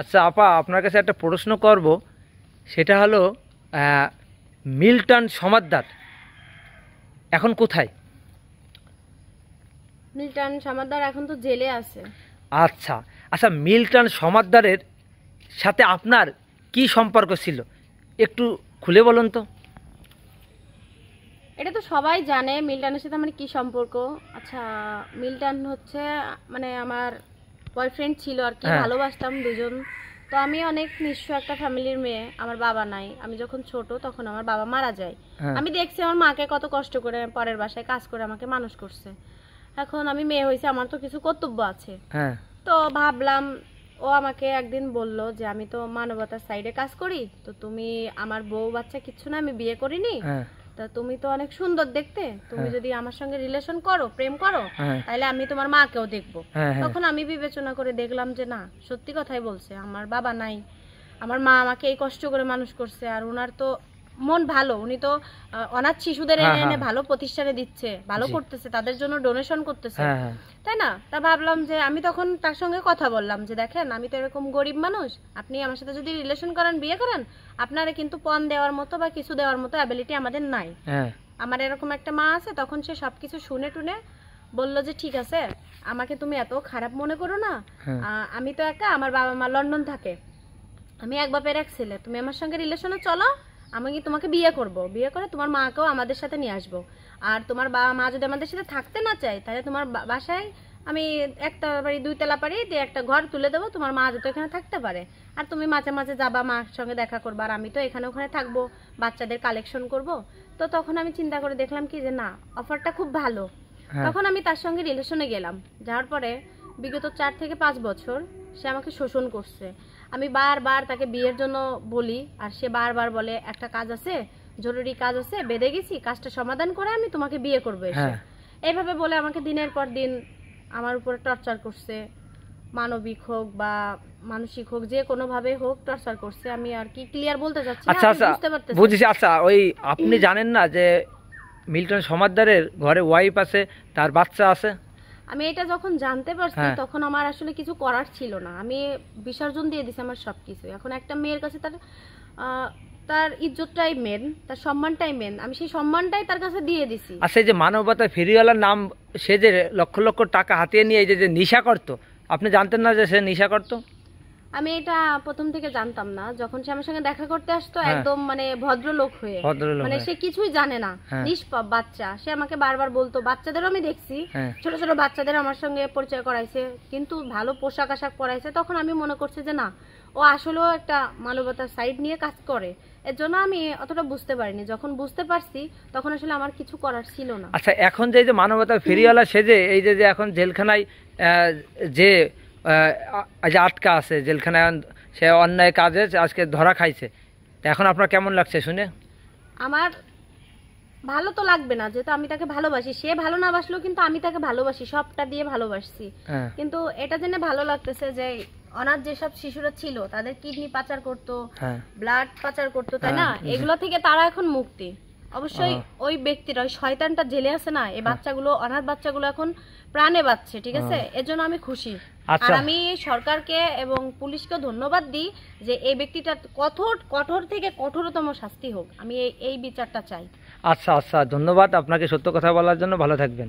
আচ্ছা আপা, আপনার কাছে একটা প্রশ্ন করব, সেটা হলো মিল্টন সমাদ্দার এখন কোথায়? মিল্টন সমাদ্দার এখন তো জেলে আছে। আচ্ছা আচ্ছা, মিল্টন সমাদ্দারের সাথে আপনার কি সম্পর্ক ছিল, একটু খুলে বলুন তো। এটা তো সবাই জানে মিল্টনের সাথে আমার কি সম্পর্ক। আচ্ছা, মিল্টন হচ্ছে মানে আমার বয়ফ্রেন্ড ছিল আর কি, ভালোবাসতাম দুজন। তো আমি অনেক নিঃস্ব একটা ফ্যামিলির মেয়ে, আমার বাবা নাই। আমি যখন ছোট তখন আমার বাবা মারা যায়। আমি দেখছি আমার মাকে কত কষ্ট করে পরের বাসায় কাজ করে আমাকে মানুষ করছে। এখন আমি মেয়ে হয়েছে, আমার তো কিছু কর্তব্য আছে। তো ভাবলাম, ও আমাকে একদিন বলল যে আমি তো মানবতার সাইডে কাজ করি, তো তুমি আমার বউ বাচ্চা কিচ্ছু না, আমি বিয়ে করিনি, তা তুমি তো অনেক সুন্দর দেখতে, তুমি যদি আমার সঙ্গে রিলেশন করো, প্রেম করো, তাহলে আমি তোমার মাকেও দেখবো। তখন আমি বিবেচনা করে দেখলাম যে না, সত্যি কথাই বলছে, আমার বাবা নাই, আমার মা আমাকে এই কষ্ট করে মানুষ করছে, আর ওনার তো মন ভালো, উনি তো অনাথ শিশুদের এনে এনে ভালো প্রতিষ্ঠানে দিচ্ছে, ভালো করতেছে, তাদের জন্য ডোনেশন করতেছে, তাই না? তা ভাবলাম যে আমি তখন তার সঙ্গে কথা বললাম যে দেখেন, আমি তো এরকম গরিব মানুষ, আপনি আমার সাথে যদি রিলেশন করেন, বিয়ে করেন, আপনারা কিন্তু পণ দেওয়ার মতো বা কিছু দেওয়ার মতো অ্যাবিলিটি আমাদের নাই। আমার এরকম একটা মা আছে। তখন সে সবকিছু শুনে টুনে বললো যে ঠিক আছে, আমাকে তুমি এত খারাপ মনে করো না, আমি তো একা, আমার বাবা মা লন্ডন থাকে, আমি এক বাপের এক ছেলে, তুমি আমার সঙ্গে রিলেশনে চলো, আমি তোমাকে বিয়ে করব, বিয়ে করে তোমার মাকেও আমাদের সাথে নিয়ে আসবো। আর তোমার বাবা মা যদি আমাদের সাথে থাকতে না চায়, তাহলে তোমার বাসায় আমি একটা বাড়ি, 2 তলা বাড়ি দিয়ে একটা ঘর তুলে দেবো, তোমার মা যাতে এখানে থাকতে পারে, আর তুমি মাঝে মাঝে যাবা, মার সঙ্গে দেখা করবা, আর আমি তো এখানে ওখানে থাকবো, বাচ্চাদের কালেকশন করব। তো তখন আমি চিন্তা করে দেখলাম কি যে না, অফারটা খুব ভালো। তখন আমি তার সঙ্গে রিলেশনে গেলাম, যাওয়ার পরে বিগত 4 থেকে 5 বছর সে আমাকে শোষণ করছে। আমি বারবার তাকে বিয়ের জন্য বলি, আর সে বারবার বলে একটা কাজ আছে, জরুরি কাজ আছে, বেঁধে গেছি, কাজটা সমাধান করে আমি তোমাকে বিয়ে করবো এসে। এইভাবে বলে আমাকে দিনের পর দিন আমার উপরে টর্চার করছে, মানবিক হোক বা মানসিক হোক, যে কোনো ভাবে হোক টর্চার করছে। আমি আর কি ক্লিয়ার বলতে চাচ্ছি না, আপনি বুঝতে পারতেছেন? বুঝেছি। আচ্ছা, ওই আপনি জানেন না যে মিল্টন সমাদ্দারের ঘরে ওয়াইফ আছে, তার বাচ্চা আছে? আমি এটা যখন জানতে পারছি তখন আমার আসলে কিছু করার ছিল না, আমি বিসর্জন দিয়ে দিছি আমার সবকিছু। এখন একটা মেয়ের কাছে তার তার ইজ্জতটাই মেন, তার সম্মানটাই মেন, আমি সেই সম্মানটাই তার কাছে দিয়ে দিছি। আচ্ছা, যে মানবতা ফেরিওয়ালার নাম, সে যে লক্ষ লক্ষ টাকা হাতিয়ে নিয়ে এই যে নেশা করতো, আপনি জানতেন না যে সে নেশা করতো? আমি এটা প্রথম থেকে জানতাম না, যখন সে আমার সঙ্গে দেখা করতে আসতো একদম মানে ভদ্রলোক হয়ে, মানে সে কিছুই জানে না, নিষ্পাপ বাচ্চা। সে আমাকে বারবার বলতো, বাচ্চাদেরও আমি দেখছি, ছোট ছোট বাচ্চাদের আমার সঙ্গে পরিচয় করাইছে, কিন্তু ভালো পোশাক আশাক পরাইছে। তখন আমি মনে করছি যে না, ও আসলেও একটা মানবতার সাইড নিয়ে কাজ করে। এর জন্য আমি অতটা বুঝতে পারিনি, যখন বুঝতে পারছি তখন আসলে আমার কিছু করার ছিল না। আচ্ছা, এখন যে মানবতার ফেরিওয়ালা সেজে এই যে এখন জেলখানায় যে আটকা আছে, জেলখানায় সে অন্যায় কাজে আজকে ধরা খাইছে, এখন আপনার কেমন লাগছে শুনে? আমার ভালো তো লাগবে না, যেহেতু আমি তাকে ভালোবাসি, সে ভালো না বাসলেও কিন্তু আমি তাকে ভালোবাসি, সবটা দিয়ে ভালোবাসছি। কিন্তু এটা জেনে ভালো লাগতেছে যে অনাথ যেসব শিশুরা ছিল, তাদের কিডনি পাচার করতো, ব্লাড পাচার করতো, তাই না, এগুলো থেকে তারা এখন মুক্তি। অবশ্যই ওই ব্যক্তিরা, ওই শয়তানটা জেলে আছে না, এই বাচ্চাগুলো, অনাথ বাচ্চাগুলো এখন প্রাণে বাঁচছে, ঠিক আছে, এর জন্য আমি খুশি। আর আমি সরকারকে এবং পুলিশকে ধন্যবাদ দিই যে এই ব্যক্তিটার কঠোর থেকে কঠোরতম শাস্তি হোক, আমি এই বিচারটা চাই। আচ্ছা আচ্ছা, ধন্যবাদ আপনাকে সত্য কথা বলার জন্য, ভালো থাকবেন।